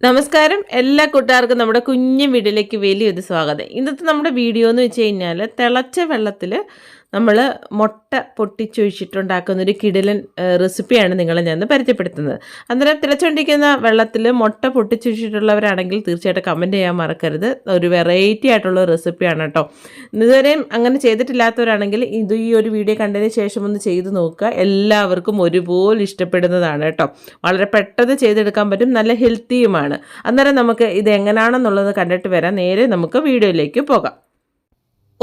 നമസ്കാരം എല്ലാ കൂട്ടുകാർക്കും നമ്മുടെ കുഞ്ഞു വീട്ടിലേക്ക് വലിയൊരു സ്വാഗതം. ഇന്നത്തെ നമ്മുടെ വീഡിയോ എന്ന് വെച്ച് കഴിഞ്ഞാൽ തിളച്ച വെള്ളത്തിൽ നമ്മൾ മുട്ട പൊട്ടിച്ചൊഴിച്ചിട്ടുണ്ടാക്കുന്നൊരു കിടിലൻ റെസിപ്പിയാണ് നിങ്ങളെ ഞാൻ പരിചയപ്പെടുത്തുന്നത്. അന്നേരം തിളച്ചുകൊണ്ടിരിക്കുന്ന വെള്ളത്തിൽ മുട്ട പൊട്ടിച്ചൊഴിച്ചിട്ടുള്ളവരാണെങ്കിൽ തീർച്ചയായിട്ടും കമൻറ്റ് ചെയ്യാൻ മറക്കരുത്. ഒരു വെറൈറ്റി ആയിട്ടുള്ള റെസിപ്പിയാണ് കേട്ടോ. ഇതുവരെയും അങ്ങനെ ചെയ്തിട്ടില്ലാത്തവരാണെങ്കിൽ ഈ ഒരു വീഡിയോ കണ്ടതിന് ശേഷം ഒന്ന് ചെയ്ത് നോക്കുക. എല്ലാവർക്കും ഒരുപോലെ ഇഷ്ടപ്പെടുന്നതാണ് കേട്ടോ. വളരെ പെട്ടെന്ന് ചെയ്തെടുക്കാൻ പറ്റും, നല്ല ഹെൽത്തിയുമാണ്. അന്നേരം നമുക്ക് ഇത് എങ്ങനെയാണെന്നുള്ളത് കണ്ടിട്ട് വരാം. നേരെ നമുക്ക് വീഡിയോയിലേക്ക് പോകാം.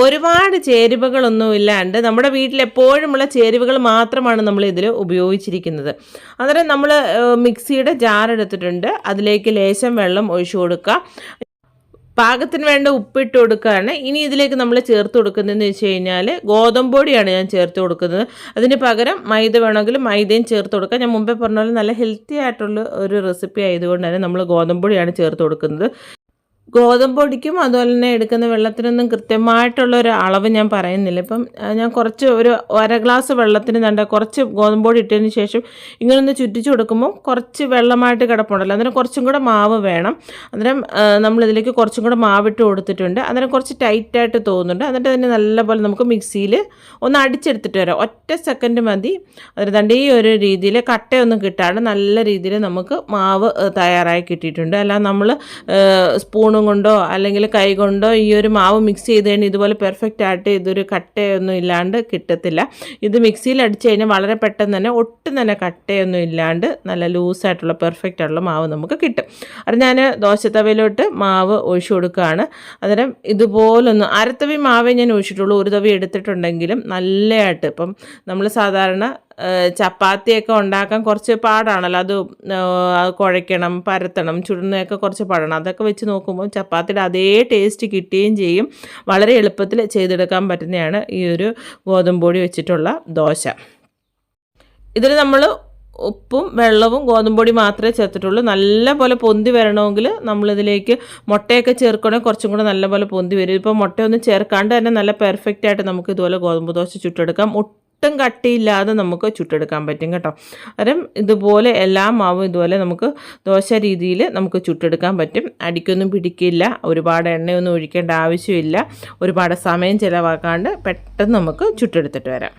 ഒരുപാട് ചേരുവകളൊന്നും ഇല്ലാണ്ട് നമ്മുടെ വീട്ടിൽ എപ്പോഴുമുള്ള ചേരുവകൾ മാത്രമാണ് നമ്മൾ ഇതിൽ ഉപയോഗിച്ചിരിക്കുന്നത്. അന്നേരം നമ്മൾ മിക്സിയുടെ ജാർ എടുത്തിട്ടുണ്ട്. അതിലേക്ക് ലേശം വെള്ളം ഒഴിച്ചു കൊടുക്കുക. പാകത്തിന് വേണ്ട ഉപ്പിട്ട് കൊടുക്കുകയാണ്. ഇനി ഇതിലേക്ക് നമ്മൾ ചേർത്ത് കൊടുക്കുന്നതെന്ന് വെച്ച് കഴിഞ്ഞാൽ ഗോതമ്പ് പൊടിയാണ് ഞാൻ ചേർത്ത് കൊടുക്കുന്നത്. അതിന് പകരം മൈദ വേണമെങ്കിൽ മൈദയും ചേർത്ത് കൊടുക്കുക. ഞാൻ മുമ്പേ പറഞ്ഞ പോലെ നല്ല ഹെൽത്തി ആയിട്ടുള്ള ഒരു റെസിപ്പി ആയതുകൊണ്ട് തന്നെ നമ്മൾ ഗോതമ്പ് പൊടിയാണ് ചേർത്ത് കൊടുക്കുന്നത്. ഗോതമ്പ് പൊടിക്കും അതുപോലെ തന്നെ എടുക്കുന്ന വെള്ളത്തിനൊന്നും കൃത്യമായിട്ടുള്ള ഒരു അളവ് ഞാൻ പറയുന്നില്ല. ഇപ്പം ഞാൻ കുറച്ച് ഒരു അര ഗ്ലാസ് വെള്ളത്തിന് കുറച്ച് ഗോതമ്പ് പൊടി ഇട്ടതിന് ശേഷം ഇങ്ങനൊന്ന് ചുറ്റിച്ച് കൊടുക്കുമ്പോൾ കുറച്ച് വെള്ളമായിട്ട് കിടപ്പുണ്ടല്ലോ, അന്നേരം കുറച്ചും കൂടെ മാവ് വേണം. അന്നേരം നമ്മളിതിലേക്ക് കുറച്ചും കൂടെ മാവിട്ട് കൊടുത്തിട്ടുണ്ട്. അന്നേരം കുറച്ച് ടൈറ്റായിട്ട് തോന്നുന്നുണ്ട്. എന്നിട്ട് തന്നെ നല്ലപോലെ നമുക്ക് മിക്സിയിൽ ഒന്ന് അടിച്ചെടുത്തിട്ട് വരാം. ഒറ്റ സെക്കൻഡ് മതി. അതിന് ഈ ഒരു രീതിയിൽ കട്ടയൊന്നും കിട്ടാണ്ട് നല്ല രീതിയിൽ നമുക്ക് മാവ് തയ്യാറായി കിട്ടിയിട്ടുണ്ട്. അല്ലാതെ നമ്മൾ സ്പൂണും കൊണ്ടോ അല്ലെങ്കിൽ കൈ കൊണ്ടോ ഈ ഒരു മാവ് മിക്സ് ചെയ്ത് കഴിഞ്ഞാൽ ഇതുപോലെ പെർഫെക്റ്റ് ആയിട്ട് ഇതൊരു കട്ടയൊന്നും ഇല്ലാണ്ട് കിട്ടത്തില്ല. ഇത് മിക്സിയിൽ അടിച്ച് കഴിഞ്ഞാൽ വളരെ പെട്ടെന്ന് തന്നെ ഒട്ടും തന്നെ കട്ടയൊന്നും ഇല്ലാണ്ട് നല്ല ലൂസായിട്ടുള്ള പെർഫെക്റ്റ് ആയിട്ടുള്ള മാവ് നമുക്ക് കിട്ടും. അത് ഞാൻ ദോശത്തവയിലോട്ട് മാവ് ഒഴിച്ചു കൊടുക്കുകയാണ്. അന്നേരം ഇതുപോലൊന്ന് അരത്തവി മാവേ ഞാൻ ഒഴിച്ചിട്ടുള്ളൂ. ഒരു തവി എടുത്തിട്ടുണ്ടെങ്കിലും നല്ലതായിട്ട് ഇപ്പം നമ്മൾ സാധാരണ ചപ്പാത്തിയൊക്കെ ഉണ്ടാക്കാൻ കുറച്ച് പാടാണല്ലോ. അത് കുഴയ്ക്കണം, പരത്തണം, ചുടുന്നതൊക്കെ കുറച്ച് പാടാണ്. അതൊക്കെ വെച്ച് നോക്കുമ്പോൾ ചപ്പാത്തിയുടെ അതേ ടേസ്റ്റ് കിട്ടുകയും ചെയ്യും. വളരെ എളുപ്പത്തിൽ ചെയ്തെടുക്കാൻ പറ്റുന്നതാണ് ഈ ഒരു ഗോതമ്പ് പൊടി വെച്ചിട്ടുള്ള ദോശ. ഇതിൽ നമ്മൾ ഉപ്പും വെള്ളവും ഗോതമ്പ് പൊടി മാത്രമേ ചേർത്തിട്ടുള്ളൂ. നല്ലപോലെ പൊന്തി വരണമെങ്കിൽ നമ്മളിതിലേക്ക് മുട്ടയൊക്കെ ചേർക്കണമെങ്കിൽ കുറച്ചും കൂടെ നല്ലപോലെ പൊന്തി വരും. ഇപ്പോൾ മുട്ടയൊന്നും ചേർക്കാണ്ട് തന്നെ നല്ല പെർഫെക്റ്റ് ആയിട്ട് നമുക്ക് ഇതുപോലെ ഗോതമ്പ് ദോശ ചുട്ടെടുക്കാം. ഒട്ടും കട്ടിയില്ലാതെ നമുക്ക് ചുട്ടെടുക്കാൻ പറ്റും കേട്ടോ. അന്നേരം ഇതുപോലെ എല്ലാ മാവും ഇതുപോലെ നമുക്ക് ദോശ രീതിയിൽ നമുക്ക് ചുട്ടെടുക്കാൻ പറ്റും. അടിക്കൊന്നും പിടിക്കില്ല, ഒരുപാട് എണ്ണയൊന്നും ഒഴിക്കേണ്ട ആവശ്യമില്ല, ഒരുപാട് സമയം ചിലവാക്കാണ്ട് പെട്ടെന്ന് നമുക്ക് ചുട്ടെടുത്തിട്ട് വരാം.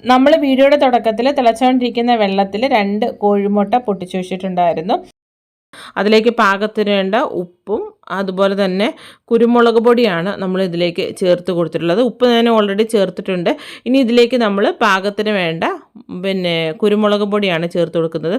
നമ്മൾ വീഡിയോയുടെ തുടക്കത്തിൽ തിളച്ചുകൊണ്ടിരിക്കുന്ന വെള്ളത്തിൽ 2 കോഴിമുട്ട പൊട്ടിച്ചു വെച്ചിട്ടുണ്ടായിരുന്നു. അതിലേക്ക് പാകത്തിന് വേണ്ട ഉപ്പും അതുപോലെ തന്നെ കുരുമുളക് പൊടിയാണ് നമ്മൾ ഇതിലേക്ക് ചേർത്ത് കൊടുത്തിട്ടുള്ളത്. ഉപ്പ് ഞാൻ ഓൾറെഡി ചേർത്തിട്ടുണ്ട്. ഇനി ഇതിലേക്ക് നമ്മൾ പാകത്തിന് വേണ്ട കുരുമുളക് പൊടിയാണ് ചേർത്ത് കൊടുക്കുന്നത്.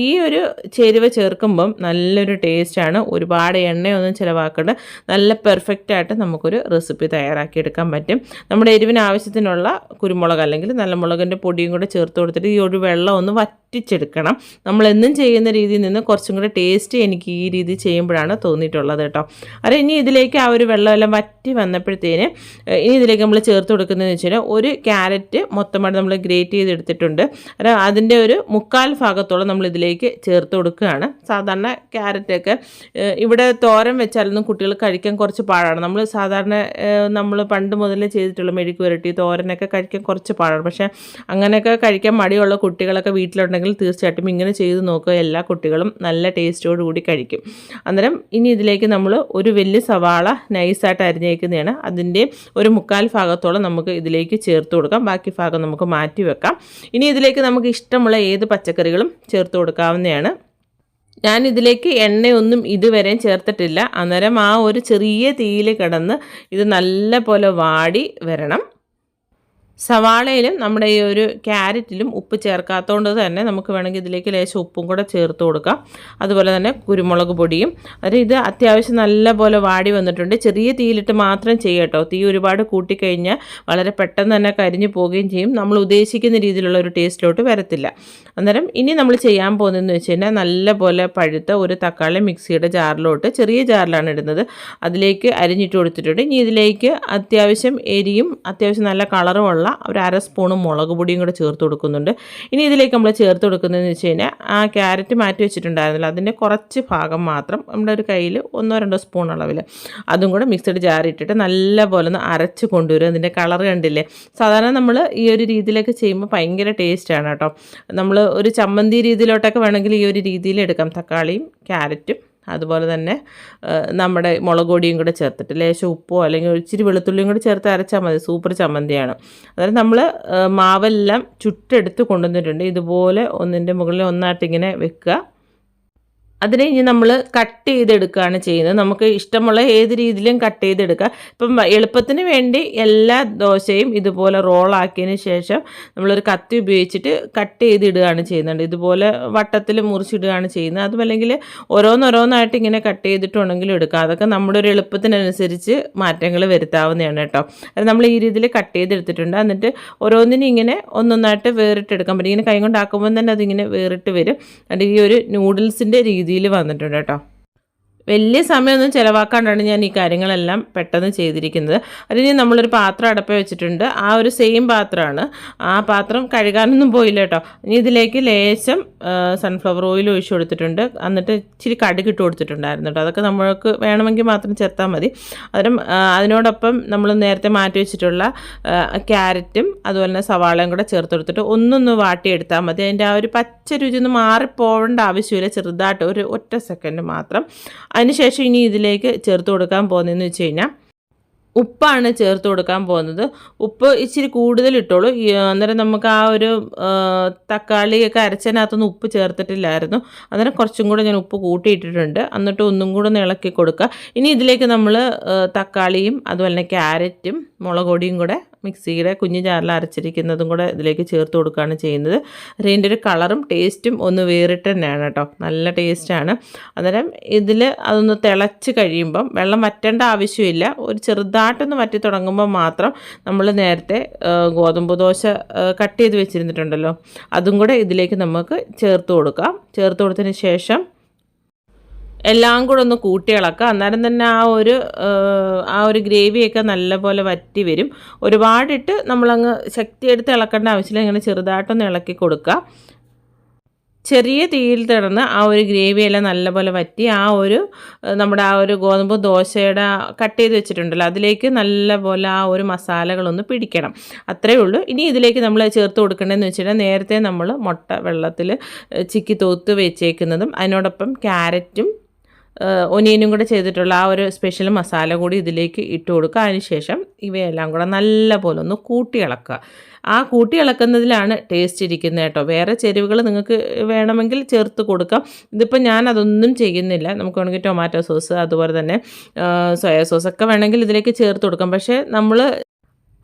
ഈ ഒരു ചേരുവ ചേർക്കുമ്പം നല്ലൊരു ടേസ്റ്റാണ്. ഒരുപാട് എണ്ണയൊന്നും ചിലവാക്കേണ്ട, നല്ല പെർഫെക്റ്റ് ആയിട്ട് നമുക്കൊരു റെസിപ്പി തയ്യാറാക്കിയെടുക്കാൻ പറ്റും. നമ്മുടെ എരിവിന് ആവശ്യത്തിനുള്ള കുരുമുളക് അല്ലെങ്കിൽ നല്ല മുളകിൻ്റെ പൊടിയും കൂടെ ചേർത്ത് കൊടുത്തിട്ട് ഈ ഒരു വെള്ളം ഒന്ന് വറ്റിച്ചെടുക്കണം. നമ്മളെന്നും ചെയ്യുന്ന രീതിയിൽ നിന്ന് കുറച്ചും കൂടെ ടേസ്റ്റ് എനിക്ക് ഈ രീതി ചെയ്യുമ്പോഴാണ് തോന്നിയിട്ടുള്ളത് കേട്ടോ. അത് ഇനി ഇതിലേക്ക് ആ ഒരു വെള്ളമെല്ലാം വറ്റി വന്നപ്പോഴത്തേന് ഇനി ഇതിലേക്ക് നമ്മൾ ചേർത്ത് കൊടുക്കുന്നതെന്ന് വെച്ച് കഴിഞ്ഞാൽ ഒരു ക്യാരറ്റ് മൊത്തമായിട്ട് നമ്മൾ ഗ്രേറ്റ് ചെയ്തെടുത്തിട്ടുണ്ട്. അതിൻ്റെ ഒരു 1/4 ഭാഗത്തോളം നമ്മൾ ഇതിലേക്ക് ചേർത്ത് കൊടുക്കുകയാണ്. സാധാരണ ക്യാരറ്റൊക്കെ ഇവിടെ തോരൻ വെച്ചാലൊന്നും കുട്ടികൾ കഴിക്കാൻ കുറച്ച് പാടാണ്. നമ്മൾ പണ്ട് മുതലേ ചെയ്തിട്ടുള്ള മെഴുക്ക് പുരട്ടി തോരനൊക്കെ കഴിക്കാൻ കുറച്ച് പാടാണ്. പക്ഷേ അങ്ങനെയൊക്കെ കഴിക്കാൻ മടിയുള്ള കുട്ടികളൊക്കെ വീട്ടിലുണ്ടെങ്കിൽ തീർച്ചയായിട്ടും ഇങ്ങനെ ചെയ്ത് നോക്കുക. എല്ലാ കുട്ടികളും നല്ല ടേസ്റ്റോട് കൂടി കഴിക്കും. അന്നേരം ഇനി ഇതിലേക്ക് നമ്മൾ ഒരു വലിയ സവാള നൈസായിട്ട് അരിഞ്ഞേക്കുന്നതാണ്. അതിൻ്റെ ഒരു 1/4 ഭാഗത്തോളം നമുക്ക് ഇതിലേക്ക് ചേർത്ത് കൊടുക്കാം. ബാക്കി ഭാഗം നമുക്ക് മാറ്റി വെക്കാം. ഇനി ഇതിലേക്ക് നമുക്ക് ഇഷ്ടമുള്ള ഏത് പച്ചക്കറികളും ചേർത്ത് കൊടുക്കാവുന്നതാണ്. ഞാൻ ഇതിലേക്ക് എണ്ണയൊന്നും ഇതുവരെയും ചേർത്തിട്ടില്ല. അന്നേരം ആ ഒരു ചെറിയ തീയിൽ കിടന്ന് ഇത് നല്ല പോലെ വാടി വരണം. സവാളയിലും നമ്മുടെ ഈ ഒരു ക്യാരറ്റിലും ഉപ്പ് ചേർക്കാത്തതുകൊണ്ട് തന്നെ നമുക്ക് വേണമെങ്കിൽ ഇതിലേക്ക് ലേശം ഉപ്പും കൂടെ ചേർത്ത് കൊടുക്കാം. അതുപോലെ തന്നെ കുരുമുളക് പൊടിയും. ഇത് അത്യാവശ്യം നല്ല പോലെ വാടി വന്നിട്ടുണ്ട്. ചെറിയ തീയിലിട്ട് മാത്രം ചെയ്യട്ടോ. തീ ഒരുപാട് കൂട്ടിക്കഴിഞ്ഞാൽ വളരെ പെട്ടെന്ന് തന്നെ കരിഞ്ഞു പോവുകയും ചെയ്യും. നമ്മൾ ഉദ്ദേശിക്കുന്ന രീതിയിലുള്ള ഒരു ടേസ്റ്റിലോട്ട് വരത്തില്ല. അന്നേരം ഇനി നമ്മൾ ചെയ്യാൻ പോകുന്നതെന്ന് വെച്ച് കഴിഞ്ഞാൽ നല്ല പോലെ പഴുത്ത ഒരു തക്കാളി മിക്സിയുടെ ജാറിലോട്ട്, ചെറിയ ജാറിലാണ് ഇടുന്നത്, അതിലേക്ക് അരിഞ്ഞിട്ട് കൊടുത്തിട്ടുണ്ട്. ഇനി ഇതിലേക്ക് അത്യാവശ്യം എരിയും അത്യാവശ്യം നല്ല കളറുമുള്ള ഒരു അര സ്പൂൺ മുളക് പൊടിയും കൂടെ ചേർത്ത് കൊടുക്കുന്നുണ്ട്. ഇനി ഇതിലേക്ക് നമ്മൾ ചേർത്ത് കൊടുക്കുന്നതെന്ന് വെച്ച് കഴിഞ്ഞാൽ ആ ക്യാരറ്റ് മാറ്റി വെച്ചിട്ടുണ്ടായിരുന്നല്ലോ അതിൻ്റെ കുറച്ച് ഭാഗം മാത്രം നമ്മുടെ ഒരു കയ്യിൽ 1-2 സ്പൂൺ അളവിൽ അതും കൂടെ മിക്സഡ് ജാറിട്ടിട്ട് നല്ലപോലെ ഒന്ന് അരച്ച് കൊണ്ടുവരും. അതിൻ്റെ കളർ കണ്ടില്ലേ, സാധാരണ നമ്മൾ ഈ ഒരു രീതിയിലൊക്കെ ചെയ്യുമ്പോൾ ഭയങ്കര ടേസ്റ്റാണ് കേട്ടോ. നമ്മൾ ഒരു ചമ്മന്തി രീതിയിലോട്ടൊക്കെ വേണമെങ്കിൽ ഈ ഒരു രീതിയിൽ എടുക്കാം. തക്കാളിയും ക്യാരറ്റും അതുപോലെ തന്നെ നമ്മുടെ മുളക് പൊടിയും കൂടെ ചേർത്തിട്ട് ലേശം ഉപ്പോ അല്ലെങ്കിൽ ഇച്ചിരി വെളുത്തുള്ളിയും കൂടെ ചേർത്ത് അരച്ചാൽ മതി. സൂപ്പർ ചമ്മന്തിയാണ്. അതായത് നമ്മൾ മാവെല്ലാം ചുട്ടെടുത്ത് കൊണ്ടുവന്നിട്ടുണ്ട്. ഇതുപോലെ ഒന്നിൻ്റെ മുകളിൽ ഒന്നായിട്ട് ഇങ്ങനെ വെക്കുക. അതിനെ ഇനി നമ്മൾ കട്ട് ചെയ്തെടുക്കുകയാണ് ചെയ്യുന്നത്. നമുക്ക് ഇഷ്ടമുള്ള ഏത് രീതിയിലും കട്ട് ചെയ്തെടുക്കുക. ഇപ്പം എളുപ്പത്തിന് വേണ്ടി എല്ലാ ദോശയും ഇതുപോലെ റോളാക്കിയതിന് ശേഷം നമ്മളൊരു കത്തി ഉപയോഗിച്ചിട്ട് കട്ട് ചെയ്തിടുകയാണ് ചെയ്യുന്നത്. ഇതുപോലെ വട്ടത്തിൽ മുറിച്ചിടുകയാണ് ചെയ്യുന്നത്. അതുമല്ലെങ്കിൽ ഓരോന്നോരോന്നായിട്ട് ഇങ്ങനെ കട്ട് ചെയ്തിട്ടുണ്ടെങ്കിലും എടുക്കുക. അതൊക്കെ നമ്മുടെ ഒരു എളുപ്പത്തിനനുസരിച്ച് മാറ്റങ്ങൾ വരുത്താവുന്നതാണ് കേട്ടോ. അത് നമ്മൾ ഈ രീതിയിൽ കട്ട് ചെയ്തെടുത്തിട്ടുണ്ട്. എന്നിട്ട് ഓരോന്നിനും ഇങ്ങനെ ഒന്നൊന്നായിട്ട് വേറിട്ടെടുക്കാൻ പറ്റും. ഇങ്ങനെ കൈ കൊണ്ടാക്കുമ്പോൾ തന്നെ അതിങ്ങനെ വേറിട്ട് വരും. അത് ഈ ഒരു നൂഡിൽസിൻ്റെ രീതിയിൽ വന്നിട്ടുണ്ട് കേട്ടോ. വലിയ സമയമൊന്നും ചിലവാക്കാണ്ടാണ് ഞാൻ ഈ കാര്യങ്ങളെല്ലാം പെട്ടെന്ന് ചെയ്തിരിക്കുന്നത്. അതിന് നമ്മളൊരു പാത്രം അടപ്പ വെച്ചിട്ടുണ്ട്. ആ ഒരു സെയിം പാത്രമാണ്. ആ പാത്രം കഴുകാനൊന്നും പോയില്ല കേട്ടോ. ഇനി ഇതിലേക്ക് ലേശം സൺഫ്ലവർ ഓയിൽ ഒഴിച്ച് കൊടുത്തിട്ടുണ്ട്. എന്നിട്ട് ഇച്ചിരി കടുക് ഇട്ട് കൊടുത്തിട്ടുണ്ടായിരുന്നു കേട്ടോ. അതൊക്കെ നമ്മൾക്ക് വേണമെങ്കിൽ മാത്രം ചേർത്താൽ മതി. അതിനോടൊപ്പം നമ്മൾ നേരത്തെ മാറ്റി വെച്ചിട്ടുള്ള ക്യാരറ്റും അതുപോലെ തന്നെ സവാളയും കൂടെ ചേർത്ത് കൊടുത്തിട്ട് ഒന്നൊന്ന് വാട്ടിയെടുത്താൽ മതി. അതിൻ്റെ ആ ഒരു പച്ച രുചി ഒന്ന് മാറിപ്പോവേണ്ട ആവശ്യമില്ല. ചെറുതായിട്ട് ഒരു ഒറ്റ സെക്കൻഡ് മാത്രം. അതിനുശേഷം ഇനി ഇതിലേക്ക് ചേർത്ത് കൊടുക്കാൻ പോകുന്നതെന്ന് വെച്ച് കഴിഞ്ഞാൽ ഉപ്പാണ് ചേർത്ത് കൊടുക്കാൻ പോകുന്നത്. ഉപ്പ് ഇച്ചിരി കൂടുതൽ ഇട്ടോളൂ. അന്നേരം നമുക്ക് ആ ഒരു തക്കാളിയൊക്കെ അരച്ചതിനകത്തൊന്നും ഉപ്പ് ചേർത്തിട്ടില്ലായിരുന്നു. അന്നേരം കുറച്ചും കൂടെ ഞാൻ ഉപ്പ് കൂട്ടിയിട്ടിട്ടുണ്ട്. എന്നിട്ട് ഒന്നും കൂടെ ഒന്ന് ഇളക്കി കൊടുക്കുക. ഇനി ഇതിലേക്ക് നമ്മൾ തക്കാളിയും അതുപോലെ തന്നെ ക്യാരറ്റും മുളക് പൊടിയും കൂടെ മിക്സിയുടെ കുഞ്ഞു ജാറിൽ അരച്ചിരിക്കുന്നതും കൂടെ ഇതിലേക്ക് ചേർത്ത് കൊടുക്കുകയാണ് ചെയ്യുന്നത്. അതിൻ്റെ ഒരു കളറും ടേസ്റ്റും ഒന്ന് വേറിട്ട് തന്നെയാണ് കേട്ടോ. നല്ല ടേസ്റ്റാണ്. അന്നേരം ഇതിൽ അതൊന്ന് തിളച്ച് കഴിയുമ്പം വെള്ളം വറ്റേണ്ട ആവശ്യമില്ല. ഒരു ചെറുതായിട്ടൊന്ന് വറ്റി തുടങ്ങുമ്പോൾ മാത്രം നമ്മൾ നേരത്തെ ഗോതമ്പ് ദോശ കട്ട് ചെയ്ത് വെച്ചിരുന്നിട്ടുണ്ടല്ലോ അതും കൂടെ ഇതിലേക്ക് നമുക്ക് ചേർത്ത് കൊടുക്കാം. ചേർത്ത് കൊടുത്തതിന് ശേഷം എല്ലാം കൂടെ ഒന്ന് കൂട്ടി ഇളക്കുക. അന്നേരം തന്നെ ആ ഒരു ഗ്രേവിയൊക്കെ നല്ലപോലെ വറ്റി വരും. ഒരുപാടിട്ട് നമ്മളങ്ങ് ശക്തിയെടുത്ത് ഇളക്കേണ്ട ആവശ്യമില്ല. ഇങ്ങനെ ചെറുതായിട്ടൊന്ന് ഇളക്കി കൊടുക്കുക. ചെറിയ തീയിൽ കിടന്ന് ആ ഒരു ഗ്രേവിയെല്ലാം നല്ലപോലെ വറ്റി നമ്മുടെ ആ ഒരു ഗോതമ്പ് ദോശയുടെ കട്ട് ചെയ്ത് വെച്ചിട്ടുണ്ടല്ലോ അതിലേക്ക് നല്ലപോലെ ആ ഒരു മസാലകളൊന്ന് പിടിക്കണം. അത്രയേ ഉള്ളൂ. ഇനി ഇതിലേക്ക് നമ്മൾ ചേർത്ത് കൊടുക്കേണ്ടതെന്ന് വെച്ചിട്ടുണ്ടെങ്കിൽ നേരത്തെ നമ്മൾ മുട്ട വെള്ളത്തിൽ ചിക്കി തോത്ത് വെച്ചേക്കുന്നതും അതിനോടൊപ്പം ക്യാരറ്റും ഒനിയനും കൂടെ ചെയ്തിട്ടുള്ള ആ ഒരു സ്പെഷ്യൽ മസാല കൂടി ഇതിലേക്ക് ഇട്ട് കൊടുക്കുക. അതിനുശേഷം ഇവയെല്ലാം കൂടെ നല്ലപോലെ ഒന്ന് കൂട്ടി ഇളക്കുക. ആ കൂട്ടി ഇളക്കുന്നതിലാണ് ടേസ്റ്റ് ഇരിക്കുന്നത് കേട്ടോ. വേറെ ചേരുവകൾ നിങ്ങൾക്ക് വേണമെങ്കിൽ ചേർത്ത് കൊടുക്കാം. ഇതിപ്പോൾ ഞാൻ അതൊന്നും ചെയ്യുന്നില്ല. നമുക്ക് വേണമെങ്കിൽ ടൊമാറ്റോ സോസ് അതുപോലെ തന്നെ സോയാ സോസൊക്കെ വേണമെങ്കിൽ ഇതിലേക്ക് ചേർത്ത് കൊടുക്കാം. പക്ഷേ നമ്മൾ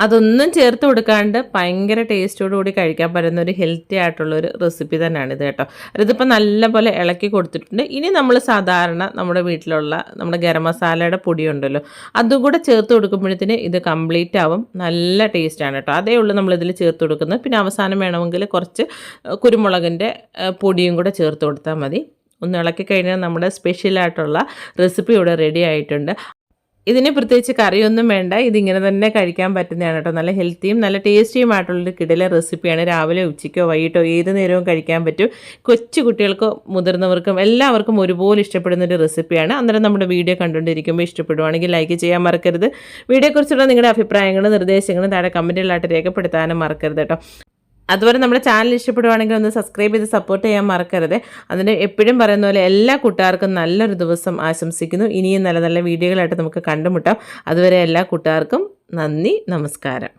അതൊന്നും ചേർത്ത് കൊടുക്കാണ്ട് ഭയങ്കര ടേസ്റ്റോടുകൂടി കഴിക്കാൻ പറ്റുന്ന ഒരു ഹെൽത്തി ആയിട്ടുള്ളൊരു റെസിപ്പി തന്നെയാണിത് കേട്ടോ. ഇതിപ്പോൾ നല്ലപോലെ ഇളക്കി കൊടുത്തിട്ടുണ്ട്. ഇനി നമ്മൾ സാധാരണ നമ്മുടെ വീട്ടിലുള്ള നമ്മുടെ ഗരം മസാലയുടെ പൊടിയുണ്ടല്ലോ അതും കൂടെ ചേർത്ത് കൊടുക്കുമ്പോഴത്തേന് ഇത് കംപ്ലീറ്റ് ആവും. നല്ല ടേസ്റ്റാണ് കേട്ടോ. അതേ ഉള്ളൂ നമ്മളിതിൽ ചേർത്ത് കൊടുക്കുന്നത്. പിന്നെ അവസാനം വേണമെങ്കിൽ കുറച്ച് കുരുമുളകിൻ്റെ പൊടിയും കൂടെ ചേർത്ത് കൊടുത്താൽ മതി. ഒന്ന് ഇളക്കി കഴിഞ്ഞാൽ നമ്മുടെ സ്പെഷ്യലായിട്ടുള്ള റെസിപ്പി ഇവിടെ റെഡി ആയിട്ടുണ്ട്. ഇതിന് പ്രത്യേകിച്ച് കറിയൊന്നും വേണ്ട. ഇതിങ്ങനെ തന്നെ കഴിക്കാൻ പറ്റുന്നതാണ് കേട്ടോ. നല്ല ഹെൽത്തിയും നല്ല ടേസ്റ്റിയുമായിട്ടുള്ളൊരു കിടിലൻ റെസിപ്പിയാണ്. രാവിലെ ഉച്ചയ്ക്കോ വൈകിട്ടോ ഏത് നേരവും കഴിക്കാൻ പറ്റും. കൊച്ചു കുട്ടികൾക്കും മുതിർന്നവർക്കും എല്ലാവർക്കും ഒരുപോലെ ഇഷ്ടപ്പെടുന്നൊരു റെസിപ്പിയാണ്. അന്നേരം നമ്മുടെ വീഡിയോ കണ്ടുകൊണ്ടിരിക്കുമ്പോൾ ഇഷ്ടപ്പെടുവാണെങ്കിൽ ലൈക്ക് ചെയ്യാൻ മറക്കരുത്. വീഡിയോയെക്കുറിച്ചുള്ള നിങ്ങളുടെ അഭിപ്രായങ്ങളും നിർദ്ദേശങ്ങളും താഴെ കമൻറ്റുകളായിട്ട് രേഖപ്പെടുത്താനും മറക്കരുത് കേട്ടോ. അതുപോലെ നമ്മുടെ ചാനൽ ഇഷ്ടപ്പെടുവാണെങ്കിൽ ഒന്ന് സബ്സ്ക്രൈബ് ചെയ്ത് സപ്പോർട്ട് ചെയ്യാൻ മറക്കരുത്. അതിന് എപ്പോഴും പറയുന്ന പോലെ എല്ലാ കൂട്ടുകാർക്കും നല്ലൊരു ദിവസം ആശംസിക്കുന്നു. ഇനിയും നല്ല നല്ല വീഡിയോകളായിട്ട് നമുക്ക് കണ്ടുമുട്ടാം. അതുവരെ എല്ലാ കൂട്ടുകാർക്കും നന്ദി, നമസ്കാരം.